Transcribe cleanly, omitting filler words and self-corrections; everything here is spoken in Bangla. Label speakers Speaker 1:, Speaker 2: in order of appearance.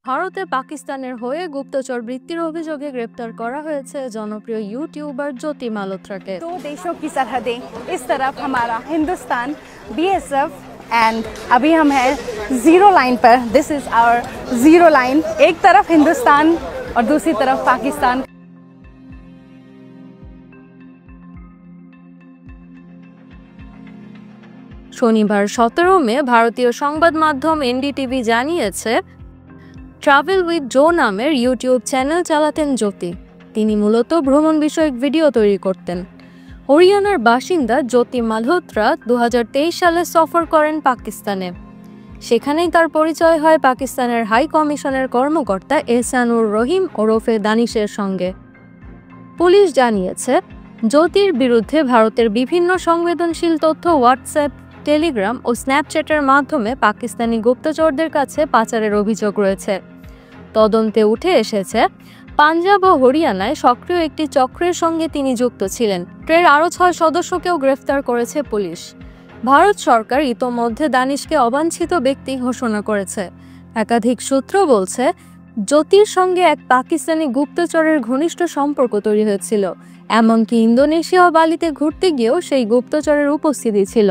Speaker 1: ভারতে পাকিস্তানের হয়ে গুপ্তচর বৃত্তির অভিযোগে গ্রেপ্তার করা হয়েছে জনপ্রিয় ইউটিউবার জ্যোতি মালহোত্রাকে।
Speaker 2: दो देशों की सरहदें, इस तरफ हमारा हिंदुस्तान बीएसएफ एंड अभी हम हैं जीरो लाइन पर। This is our zero line. एक तरफ हिंदुस्तान और दूसरी तरफ पाकिस्तान।
Speaker 1: শনিবার 17 মে ভারতীয় সংবাদ মাধ্যম এনডিটিভি জানিয়েছে, ট্রাভেল উইথ জো নামের ইউটিউব চ্যানেল চালাতেন জ্যোতি। তিনি মূলত ভ্রমণ বিষয়ক ভিডিও তৈরি করতেন। হরিয়ানার বাসিন্দা জ্যোতি মালহোত্রা 2023 সালে সফর করেন পাকিস্তানে। সেখানেই তার পরিচয় হয় পাকিস্তানের হাই কমিশনের কর্মকর্তা এহসানুর রহিম ওরফে দানিশের সঙ্গে। পুলিশ জানিয়েছে, জ্যোতির বিরুদ্ধে ভারতের বিভিন্ন সংবেদনশীল তথ্য হোয়াটসঅ্যাপ, টেলিগ্রাম ও স্ন্যাপচ্যাটের মাধ্যমে পাকিস্তানি গুপ্তচরদের কাছে পাচারের অভিযোগ রয়েছে। তদন্তে উঠে এসেছে, পাঞ্জাব ও হরিয়ানায় সক্রিয় একটি চক্রের সঙ্গে তিনি যুক্ত ছিলেন। এর আরও 6 সদস্যকেও গ্রেফতার করেছে পুলিশ। ভারত সরকার ইতোমধ্যে দানিশকে অবাঞ্ছিত ব্যক্তি ঘোষণা করেছে। একাধিক সূত্র বলছে, জ্যোতির সঙ্গে এক পাকিস্তানি গুপ্তচরের ঘনিষ্ঠ সম্পর্ক তৈরি হয়েছিল। এমনকি ইন্দোনেশিয়া ও বালিতে ঘুরতে গিয়েও সেই গুপ্তচরের উপস্থিতি ছিল।